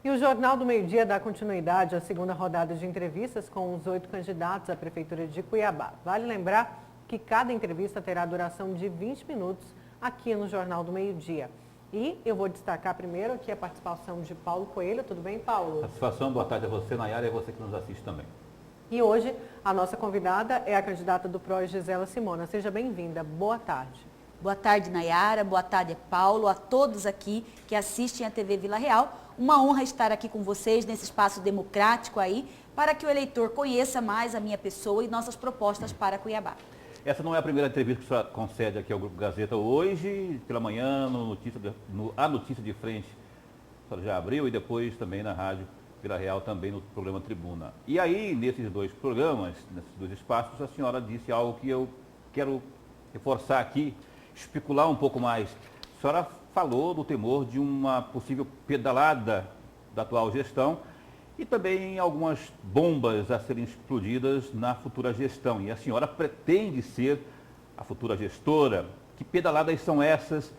E o Jornal do Meio-Dia dá continuidade à segunda rodada de entrevistas com os 8 candidatos à Prefeitura de Cuiabá. Vale lembrar que cada entrevista terá duração de 20 minutos aqui no Jornal do Meio-Dia. E eu vou destacar primeiro aqui a participação de Paulo Coelho. Tudo bem, Paulo? Satisfação, boa tarde a você, Nayara, e a você que nos assiste também. E hoje a nossa convidada é a candidata do PRO, Gisela Simona. Seja bem-vinda. Boa tarde. Boa tarde, Nayara. Boa tarde, Paulo. A todos aqui que assistem a TV Vila Real. Uma honra estar aqui com vocês nesse espaço democrático aí, para que o eleitor conheça mais a minha pessoa e nossas propostas para Cuiabá. Essa não é a primeira entrevista que a senhora concede aqui ao Grupo Gazeta hoje, pela manhã, A Notícia de Frente, a senhora já abriu, e depois também na Rádio Vila Real, também no programa Tribuna. E aí, nesses dois programas, nesses dois espaços, a senhora disse algo que eu quero reforçar aqui, especular um pouco mais. A senhora falou do temor de uma possível pedalada da atual gestão e também algumas bombas a serem explodidas na futura gestão. E a senhora pretende ser a futura gestora. Que pedaladas são essas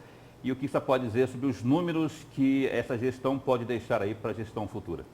e o que você pode dizer sobre os números que essa gestão pode deixar aí para a gestão futura?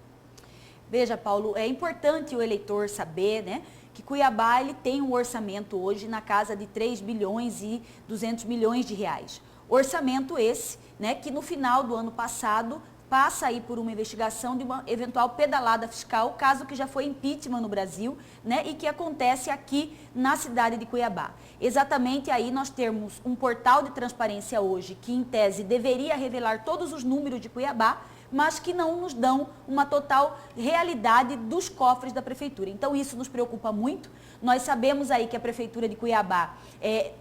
Veja, Paulo, é importante o eleitor saber, né, que Cuiabá ele tem um orçamento hoje na casa de 3 bilhões e 200 milhões de reais. Orçamento esse, né, que no final do ano passado passa aí por uma investigação de uma eventual pedalada fiscal, caso que já foi impeachment no Brasil, né, e que acontece aqui na cidade de Cuiabá. Exatamente aí nós temos um portal de transparência hoje que, em tese, deveria revelar todos os números de Cuiabá, mas que não nos dão uma total realidade dos cofres da Prefeitura. Então, isso nos preocupa muito. Nós sabemos aí que a Prefeitura de Cuiabá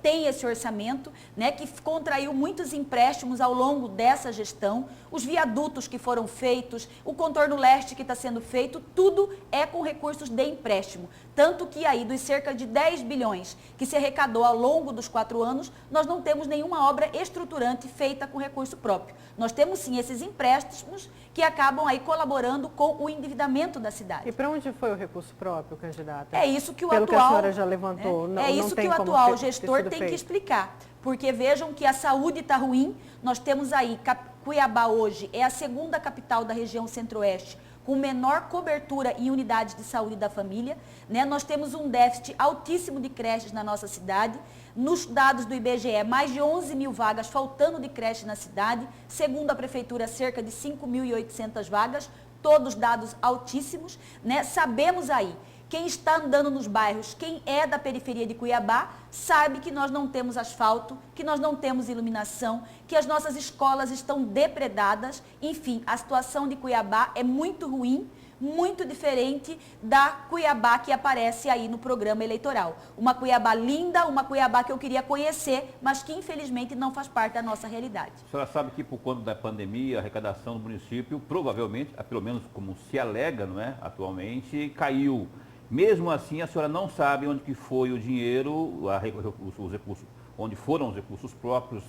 tem esse orçamento, né, que contraiu muitos empréstimos ao longo dessa gestão, os viadutos que foram feitos, o contorno leste que está sendo feito, tudo é com recursos de empréstimo. Tanto que aí, dos cerca de 10 bilhões que se arrecadou ao longo dos 4 anos, nós não temos nenhuma obra estruturante feita com recurso próprio. Nós temos sim esses empréstimos que acabam aí colaborando com o endividamento da cidade. E para onde foi o recurso próprio, candidata? É isso que o Pelo atual... que a senhora já levantou. É isso que o atual gestor tem que explicar. Porque vejam que a saúde está ruim. Nós temos aí, Cuiabá hoje é a segunda capital da região centro-oeste, com menor cobertura em unidades de saúde da família, né? Nós temos um déficit altíssimo de creches na nossa cidade. Nos dados do IBGE, mais de 11 mil vagas faltando de creche na cidade. Segundo a Prefeitura, cerca de 5.800 vagas, todos dados altíssimos, né? Sabemos aí, quem está andando nos bairros, quem é da periferia de Cuiabá, sabe que nós não temos asfalto, que nós não temos iluminação, que as nossas escolas estão depredadas. Enfim, a situação de Cuiabá é muito ruim, muito diferente da Cuiabá que aparece aí no programa eleitoral. Uma Cuiabá linda, uma Cuiabá que eu queria conhecer, mas que infelizmente não faz parte da nossa realidade. A senhora sabe que por conta da pandemia, a arrecadação do município, provavelmente, pelo menos como se alega, não é, atualmente, caiu. Mesmo assim, a senhora não sabe onde que foi o dinheiro, os recursos, onde foram os recursos próprios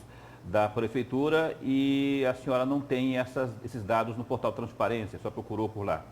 da Prefeitura, e a senhora não tem esses dados no portal Transparência, só procurou por lá.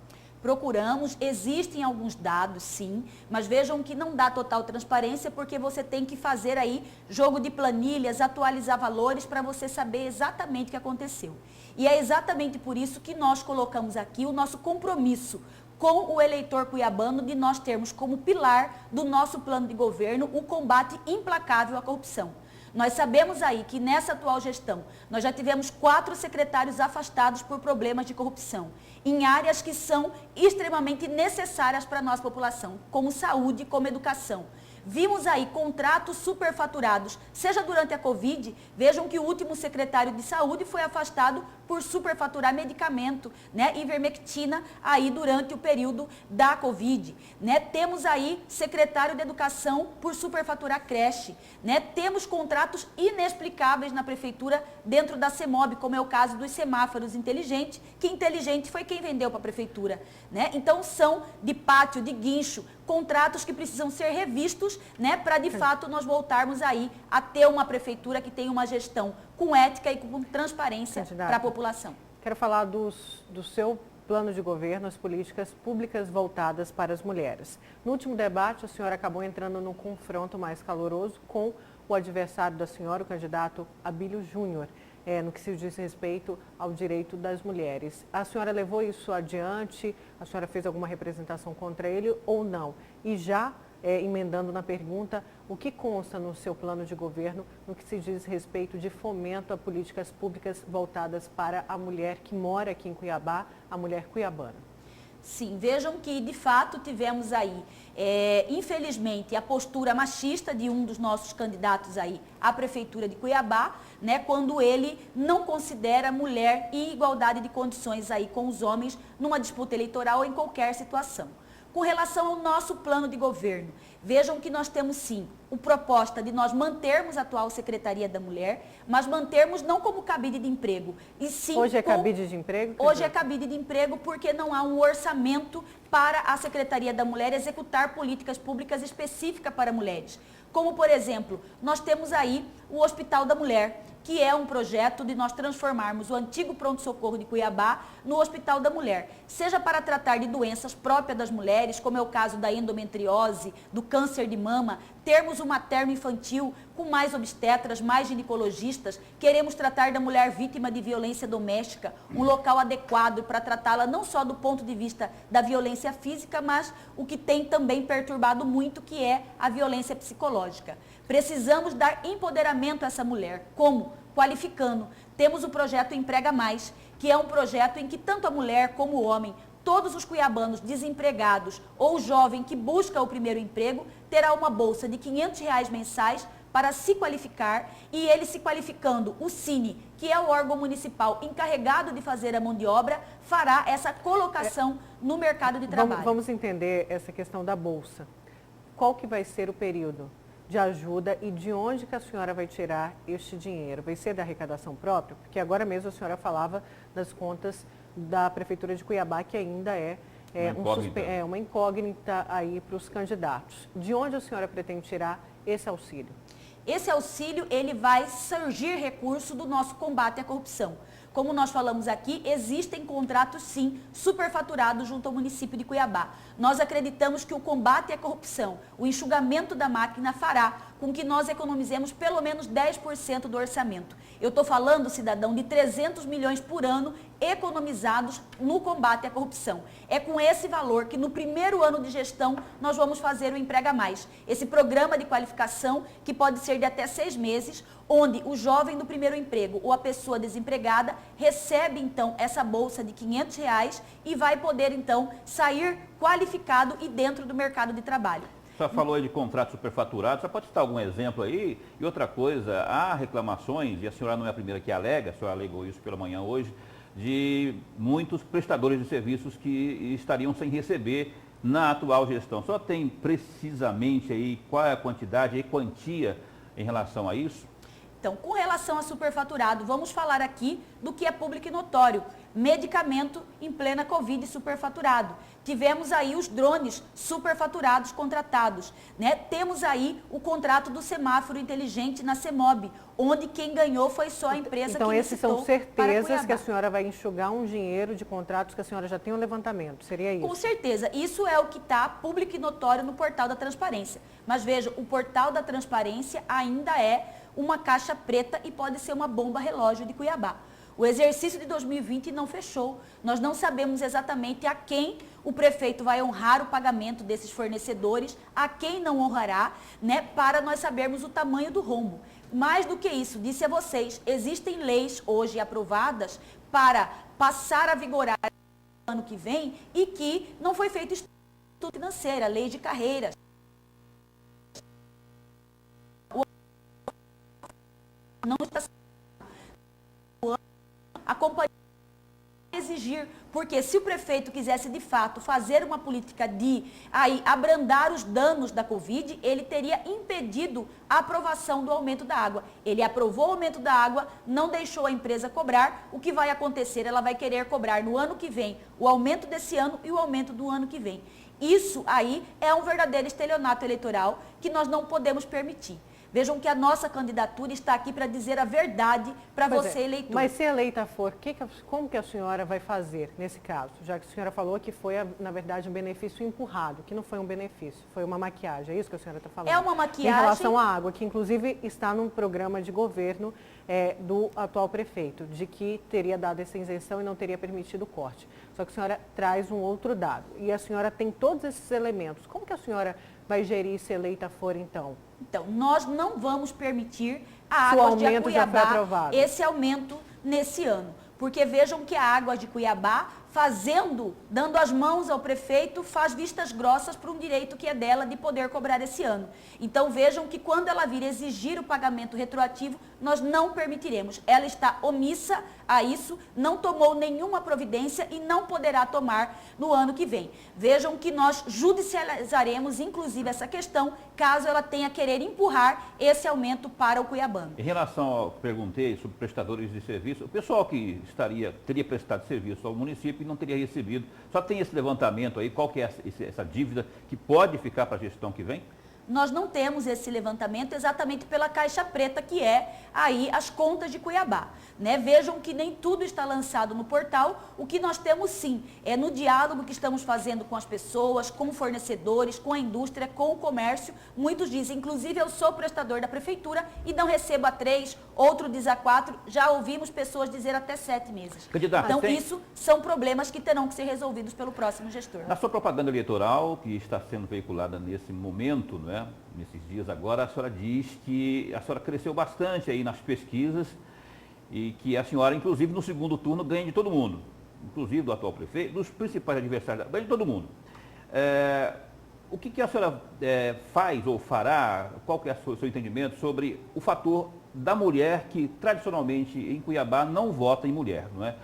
Procuramos, existem alguns dados sim, mas vejam que não dá total transparência porque você tem que fazer aí jogo de planilhas, atualizar valores para você saber exatamente o que aconteceu. E é exatamente por isso que nós colocamos aqui o nosso compromisso com o eleitor cuiabano de nós termos como pilar do nosso plano de governo o combate implacável à corrupção. Nós sabemos aí que nessa atual gestão nós já tivemos 4 secretários afastados por problemas de corrupção, em áreas que são extremamente necessárias para a nossa população, como saúde, como educação. Vimos aí contratos superfaturados, seja durante a Covid, vejam que o último secretário de saúde foi afastado por superfaturar medicamento, né, ivermectina, aí durante o período da Covid. Né? Temos aí secretário de educação por superfaturar creche. Né? Temos contratos inexplicáveis na prefeitura dentro da CEMOB, como é o caso dos semáforos inteligentes, que inteligente foi quem vendeu para a prefeitura. Né? Então são de pátio, de guincho, contratos que precisam ser revistos, né, para de fato nós voltarmos aí a ter uma prefeitura que tenha uma gestão com ética e com transparência para a população. Quero falar do seu plano de governo, as políticas públicas voltadas para as mulheres. No último debate, a senhora acabou entrando num confronto mais caloroso com o adversário da senhora, o candidato Abílio Júnior. no que se diz respeito ao direito das mulheres. A senhora levou isso adiante? A senhora fez alguma representação contra ele ou não? E já emendando na pergunta, o que consta no seu plano de governo no que se diz respeito de fomento a políticas públicas voltadas para a mulher que mora aqui em Cuiabá, a mulher cuiabana? Sim, vejam que de fato tivemos aí, infelizmente, a postura machista de um dos nossos candidatos aí à Prefeitura de Cuiabá, né, quando ele não considera mulher em igualdade de condições aí com os homens numa disputa eleitoral ou em qualquer situação. Com relação ao nosso plano de governo, vejam que nós temos sim a proposta de nós mantermos a atual Secretaria da Mulher, mas mantermos não como cabide de emprego, e sim... Hoje é cabide de emprego? Hoje é cabide de emprego porque não há um orçamento para a Secretaria da Mulher executar políticas públicas específicas para mulheres. Como, por exemplo, nós temos aí o Hospital da Mulher, que é um projeto de nós transformarmos o antigo pronto-socorro de Cuiabá no Hospital da Mulher, seja para tratar de doenças próprias das mulheres, como é o caso da endometriose, do câncer de mama, termos um materno-infantil com mais obstetras, mais ginecologistas, queremos tratar da mulher vítima de violência doméstica, um local adequado para tratá-la não só do ponto de vista da violência física, mas o que tem também perturbado muito, que é a violência psicológica. Precisamos dar empoderamento a essa mulher. Como? Qualificando. Temos o projeto Emprega Mais, que é um projeto em que tanto a mulher como o homem, todos os cuiabanos desempregados ou jovem que busca o primeiro emprego, terá uma bolsa de R$500 mensais para se qualificar, e ele se qualificando, o Cine, que é o órgão municipal encarregado de fazer a mão de obra, fará essa colocação no mercado de trabalho. Vamos entender essa questão da bolsa. Qual que vai ser o período de ajuda e de onde que a senhora vai tirar este dinheiro? Vai ser da arrecadação própria? Porque agora mesmo a senhora falava das contas da Prefeitura de Cuiabá, que ainda uma incógnita aí para os candidatos. De onde a senhora pretende tirar esse auxílio? Esse auxílio, ele vai surgir recurso do nosso combate à corrupção. Como nós falamos aqui, existem contratos, sim, superfaturados junto ao município de Cuiabá. Nós acreditamos que o combate à corrupção, o enxugamento da máquina fará com que nós economizemos pelo menos 10% do orçamento. Eu estou falando, cidadão, de 300 milhões por ano economizados no combate à corrupção. É com esse valor que no primeiro ano de gestão nós vamos fazer o Emprega Mais. Esse programa de qualificação que pode ser de até 6 meses, onde o jovem do primeiro emprego ou a pessoa desempregada recebe então essa bolsa de R$500 e vai poder então sair qualificado e dentro do mercado de trabalho. A senhora falou aí de contrato superfaturado, você pode citar algum exemplo aí? E outra coisa, há reclamações, e a senhora não é a primeira que alega, a senhora alegou isso pela manhã hoje, de muitos prestadores de serviços que estariam sem receber na atual gestão. A senhora tem precisamente aí qual é a quantidade e quantia em relação a isso? Então, com relação a superfaturado, vamos falar aqui do que é público e notório. Medicamento em plena Covid superfaturado. Tivemos aí os drones superfaturados contratados, né? Temos aí o contrato do semáforo inteligente na CEMOB, onde quem ganhou foi só a empresa que licitou. Então, esses são certezas que a senhora vai enxugar um dinheiro de contratos que a senhora já tem um levantamento, seria isso? Com certeza. Isso é o que está público e notório no portal da transparência. Mas veja, o portal da transparência ainda é uma caixa preta e pode ser uma bomba relógio de Cuiabá. O exercício de 2020 não fechou. Nós não sabemos exatamente a quem o prefeito vai honrar o pagamento desses fornecedores, a quem não honrará, né, para nós sabermos o tamanho do rombo. Mais do que isso, disse a vocês, existem leis hoje aprovadas para passar a vigorar no ano que vem e que não foi feito estudo financeiro, a lei de carreiras. Não está a companhia exigir, porque se o prefeito quisesse de fato fazer uma política de abrandar os danos da Covid, ele teria impedido a aprovação do aumento da água. Ele aprovou o aumento da água, não deixou a empresa cobrar. O que vai acontecer? Ela vai querer cobrar no ano que vem o aumento desse ano e o aumento do ano que vem. Isso aí é um verdadeiro estelionato eleitoral que nós não podemos permitir. Vejam que a nossa candidatura está aqui para dizer a verdade para você, eleitor. Mas se eleita for, como que a senhora vai fazer nesse caso? Já que a senhora falou que foi, na verdade, um benefício empurrado, que não foi um benefício, foi uma maquiagem. É isso que a senhora está falando? É uma maquiagem. Em relação à água, que inclusive está num programa de governo do atual prefeito, de que teria dado essa isenção e não teria permitido o corte. Só que a senhora traz um outro dado. E a senhora tem todos esses elementos. Como que a senhora vai gerir se eleita for, então? Então, nós não vamos permitir a Águas de Cuiabá esse aumento nesse ano. Porque vejam que a Águas de Cuiabá, dando as mãos ao prefeito, faz vistas grossas para um direito que é dela de poder cobrar esse ano. Então vejam que quando ela vir exigir o pagamento retroativo, nós não permitiremos. Ela está omissa a isso, não tomou nenhuma providência e não poderá tomar no ano que vem. Vejam que nós judicializaremos, inclusive, essa questão, caso ela tenha querer empurrar esse aumento para o cuiabano. Em relação ao que perguntei sobre prestadores de serviço, o pessoal que teria prestado serviço ao município e não teria recebido, só tem esse levantamento aí, qual que é essa dívida que pode ficar para a gestão que vem? Nós não temos esse levantamento exatamente pela caixa preta, que é aí as contas de Cuiabá. Né? Vejam que nem tudo está lançado no portal. O que nós temos sim é no diálogo que estamos fazendo com as pessoas, com fornecedores, com a indústria, com o comércio. Muitos dizem, inclusive eu sou prestador da prefeitura e não recebo há 3, outro diz há 4. Já ouvimos pessoas dizer até 7 meses. Candidato, então isso são problemas que terão que ser resolvidos pelo próximo gestor. Na sua propaganda eleitoral, que está sendo veiculada nesse momento, né? Nesses dias agora, a senhora diz que a senhora cresceu bastante aí nas pesquisas e que a senhora, inclusive, no segundo turno, ganha de todo mundo, inclusive do atual prefeito, dos principais adversários, ganha de todo mundo. O que a senhora faz ou fará, qual que é o seu entendimento sobre o fator da mulher que, tradicionalmente, em Cuiabá, não vota em mulher, não é?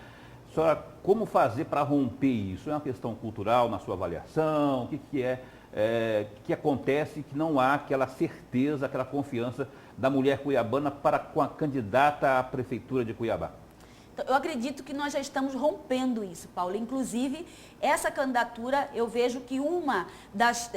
A senhora, como fazer para romper isso? É uma questão cultural na sua avaliação? O que acontece que não há aquela certeza, aquela confiança da mulher cuiabana com a candidata à prefeitura de Cuiabá? Eu acredito que nós já estamos rompendo isso, Paulo. Inclusive, essa candidatura, eu vejo que uma das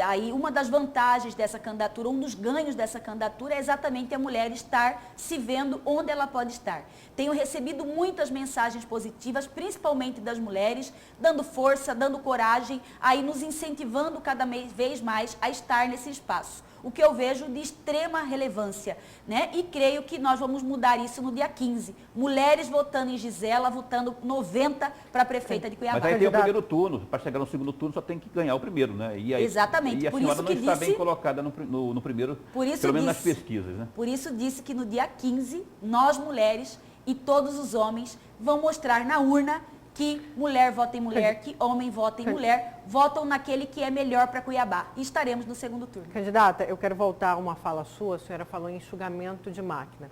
vantagens dessa candidatura, um dos ganhos dessa candidatura é exatamente a mulher estar se vendo onde ela pode estar. Tenho recebido muitas mensagens positivas, principalmente das mulheres, dando força, dando coragem, aí nos incentivando cada vez mais a estar nesse espaço. O que eu vejo de extrema relevância, né? E creio que nós vamos mudar isso no dia 15. Mulheres votando em Gisela, votando 90 para a prefeita de Cuiabá. Mas aí tem o primeiro turno, para chegar no segundo turno só tem que ganhar o primeiro, né? E aí, exatamente. E a senhora não está bem colocada no primeiro, pelo menos nas pesquisas, né? Por isso disse que no dia 15, nós mulheres e todos os homens vão mostrar na urna que mulher vota em mulher, que homem vota em mulher, votam naquele que é melhor para Cuiabá. E estaremos no segundo turno. Candidata, eu quero voltar a uma fala sua. A senhora falou em enxugamento de máquina.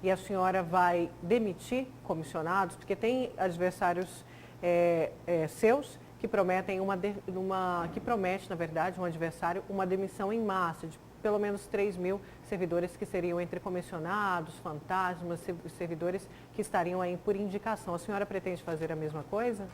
E a senhora vai demitir comissionados, porque tem adversários seus que prometem na verdade, um adversário, uma demissão em massa de pelo menos 3 mil servidores que seriam entre comissionados, fantasmas, servidores que estariam aí por indicação. A senhora pretende fazer a mesma coisa?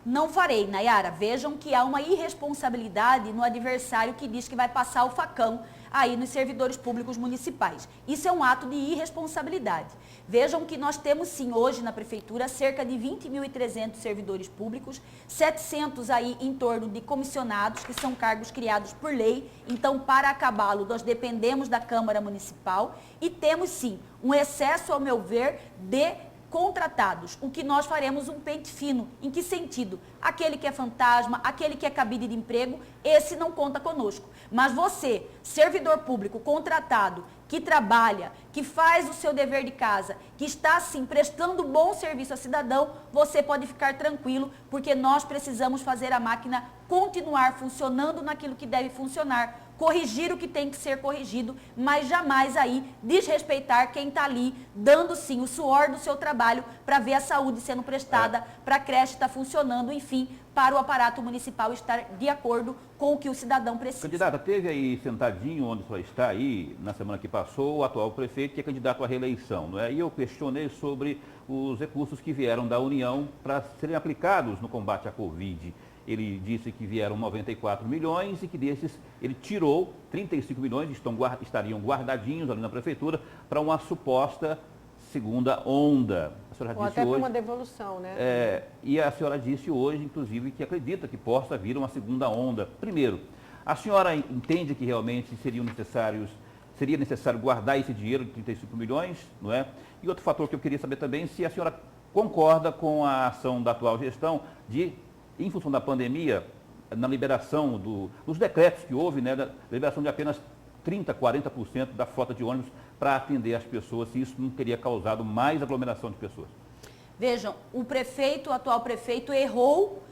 Não farei, Nayara. Vejam que há uma irresponsabilidade no adversário que diz que vai passar o facão aí nos servidores públicos municipais. Isso é um ato de irresponsabilidade. Vejam que nós temos sim hoje na prefeitura cerca de 20.300 servidores públicos, 700 aí em torno de comissionados, que são cargos criados por lei. Então, para acabá-lo, nós dependemos da Câmara Municipal e temos sim um excesso, ao meu ver, de contratados. O que nós faremos um pente fino. Em que sentido? Aquele que é fantasma, aquele que é cabide de emprego, esse não conta conosco. Mas você, servidor público contratado, que trabalha, que faz o seu dever de casa, que está assim prestando bom serviço ao cidadão, você pode ficar tranquilo, porque nós precisamos fazer a máquina continuar funcionando naquilo que deve funcionar, corrigir o que tem que ser corrigido, mas jamais aí desrespeitar quem está ali, dando sim o suor do seu trabalho para ver a saúde sendo prestada, para a creche estar funcionando, enfim, para o aparato municipal estar de acordo com o que o cidadão precisa. Candidata, teve aí sentadinho onde só está aí, na semana que passou, o atual prefeito que é candidato à reeleição, não é? E eu questionei sobre os recursos que vieram da União para serem aplicados no combate à Covid. Ele disse que vieram 94 milhões e que desses ele tirou 35 milhões, estariam guardadinhos ali na prefeitura para uma suposta segunda onda. A senhora Ou disse até para hoje, uma devolução, né? e a senhora disse hoje, inclusive, que acredita que possa vir uma segunda onda. Primeiro, a senhora entende que realmente seria necessário guardar esse dinheiro de 35 milhões, não é? E outro fator que eu queria saber também, se a senhora concorda com a ação da atual gestão de, em função da pandemia, na liberação dos decretos que houve, né, da liberação de apenas 30%, 40% da frota de ônibus para atender as pessoas, se isso não teria causado mais aglomeração de pessoas. Vejam, o atual prefeito, errou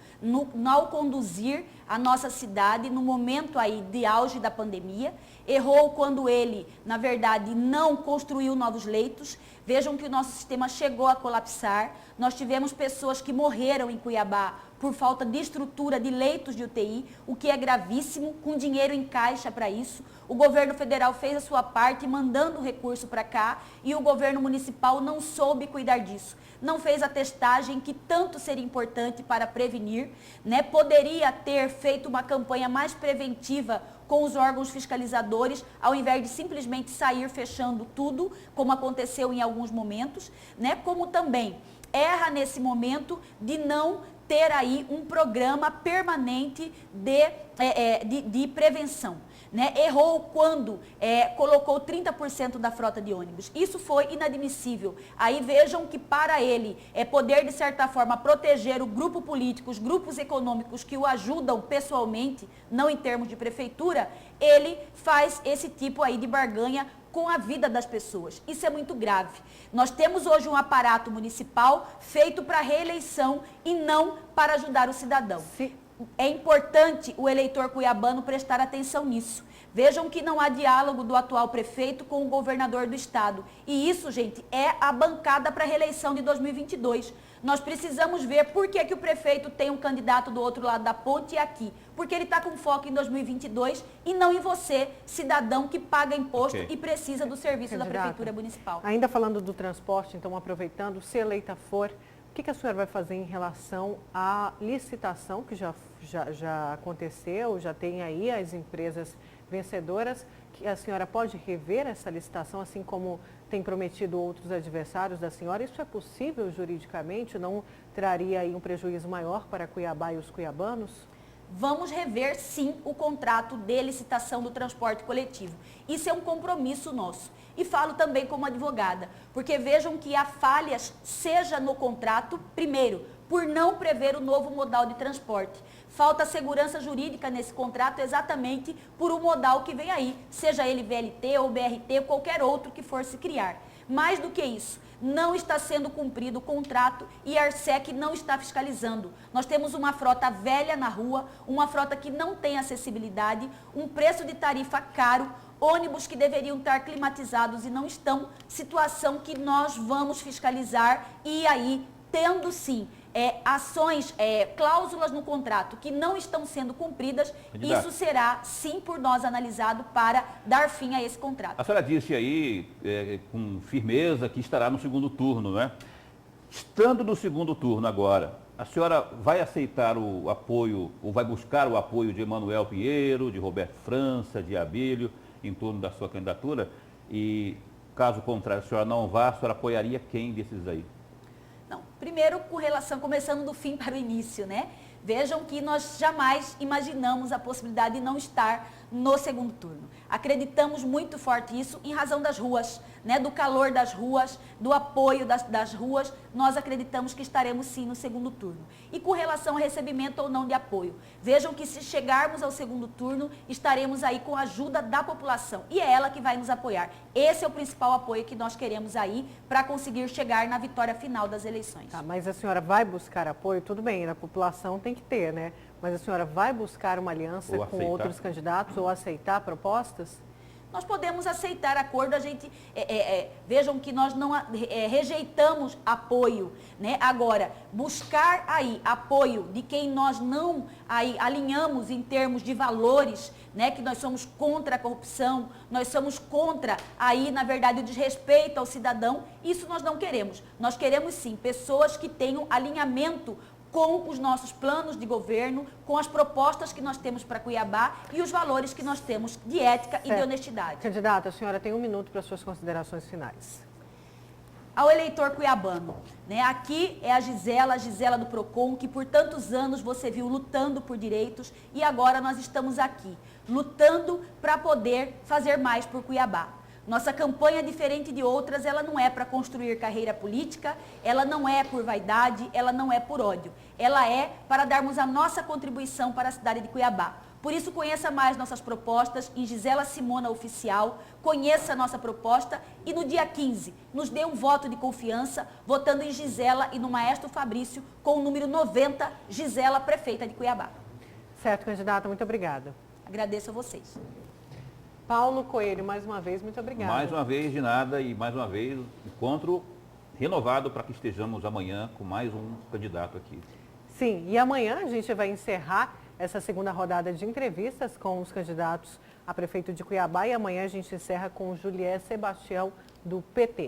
ao conduzir a nossa cidade no momento aí de auge da pandemia, errou quando ele, na verdade, não construiu novos leitos. Vejam que o nosso sistema chegou a colapsar, nós tivemos pessoas que morreram em Cuiabá por falta de estrutura de leitos de UTI, o que é gravíssimo, com dinheiro em caixa para isso. O governo federal fez a sua parte, mandando recurso para cá, e o governo municipal não soube cuidar disso. Não fez a testagem que tanto seria importante para prevenir, né? Poderia ter feito uma campanha mais preventiva com os órgãos fiscalizadores, ao invés de simplesmente sair fechando tudo, como aconteceu em alguns momentos, né? Como também erra nesse momento de não ter aí um programa permanente de prevenção. Né? Errou quando colocou 30% da frota de ônibus. Isso foi inadmissível. Aí vejam que para ele poder, de certa forma, proteger o grupo político, os grupos econômicos que o ajudam pessoalmente, não em termos de prefeitura, ele faz esse tipo aí de barganha com a vida das pessoas. Isso é muito grave. Nós temos hoje um aparato municipal feito para reeleição e não para ajudar o cidadão. Sim. É importante o eleitor cuiabano prestar atenção nisso. Vejam que não há diálogo do atual prefeito com o governador do estado. E isso, gente, é a bancada para a reeleição de 2022. Nós precisamos ver por que o prefeito tem um candidato do outro lado da ponte e aqui. Porque ele está com foco em 2022 e não em você, cidadão que paga imposto e precisa do serviço da prefeitura municipal. Ainda falando do transporte, então aproveitando, se eleita for, o que a senhora vai fazer em relação à licitação que já aconteceu, já tem aí as empresas vencedoras, que a senhora pode rever essa licitação, assim como tem prometido outros adversários da senhora? Isso é possível juridicamente? Não traria aí um prejuízo maior para Cuiabá e os cuiabanos? Vamos rever, sim, o contrato de licitação do transporte coletivo. Isso é um compromisso nosso. E falo também como advogada, porque vejam que há falhas, seja no contrato, primeiro, por não prever o novo modal de transporte. Falta segurança jurídica nesse contrato exatamente por um modal que vem aí, seja ele VLT ou BRT, ou qualquer outro que for se criar. Mais do que isso, não está sendo cumprido o contrato e a Arsec não está fiscalizando. Nós temos uma frota velha na rua, uma frota que não tem acessibilidade, um preço de tarifa caro, ônibus que deveriam estar climatizados e não estão, situação que nós vamos fiscalizar e aí, tendo sim ações, cláusulas no contrato que não estão sendo cumpridas, isso será sim por nós analisado para dar fim a esse contrato. A senhora disse aí com firmeza que estará no segundo turno, não é? Estando no segundo turno agora, a senhora vai aceitar o apoio, ou vai buscar o apoio de Emanuel Pinheiro, de Roberto França, de Abílio, em torno da sua candidatura? E, caso contrário, a senhora não vá, a senhora apoiaria quem desses aí? Não, primeiro começando do fim para o início, né? Vejam que nós jamais imaginamos a possibilidade de não estar no segundo turno. Acreditamos muito forte nisso em razão das ruas, né? Do calor das ruas, do apoio das ruas, nós acreditamos que estaremos sim no segundo turno. E com relação ao recebimento ou não de apoio, vejam que se chegarmos ao segundo turno, estaremos aí com a ajuda da população e é ela que vai nos apoiar. Esse é o principal apoio que nós queremos aí para conseguir chegar na vitória final das eleições. Tá, mas a senhora vai buscar apoio? Tudo bem, a população tem que ter, né? Mas a senhora vai buscar uma aliança com outros candidatos ou aceitar propostas? Nós podemos aceitar acordo, a gente, vejam que nós não rejeitamos apoio, né? Agora, buscar aí apoio de quem nós não aí alinhamos em termos de valores, né? Que nós somos contra a corrupção, nós somos contra aí, na verdade, o desrespeito ao cidadão, isso nós não queremos. Nós queremos sim pessoas que tenham alinhamento com os nossos planos de governo, com as propostas que nós temos para Cuiabá e os valores que nós temos de ética e de honestidade. Candidata, a senhora tem 1 minuto para suas considerações finais. Ao eleitor cuiabano, né? Aqui é a Gisela do PROCON, que por tantos anos você viu lutando por direitos e agora nós estamos aqui, lutando para poder fazer mais por Cuiabá. Nossa campanha, diferente de outras, ela não é para construir carreira política, ela não é por vaidade, ela não é por ódio. Ela é para darmos a nossa contribuição para a cidade de Cuiabá. Por isso, conheça mais nossas propostas em Gisela Simona Oficial, conheça a nossa proposta e no dia 15, nos dê um voto de confiança, votando em Gisela e no Maestro Fabrício, com o número 90, Gisela, prefeita de Cuiabá. Certo, candidata, muito obrigada. Agradeço a vocês. Paulo Coelho, mais uma vez, muito obrigada. Mais uma vez, de nada, e mais uma vez, encontro renovado para que estejamos amanhã com mais um candidato aqui. Sim, e amanhã a gente vai encerrar essa segunda rodada de entrevistas com os candidatos a prefeito de Cuiabá e amanhã a gente encerra com o Julié Sebastião, do PT.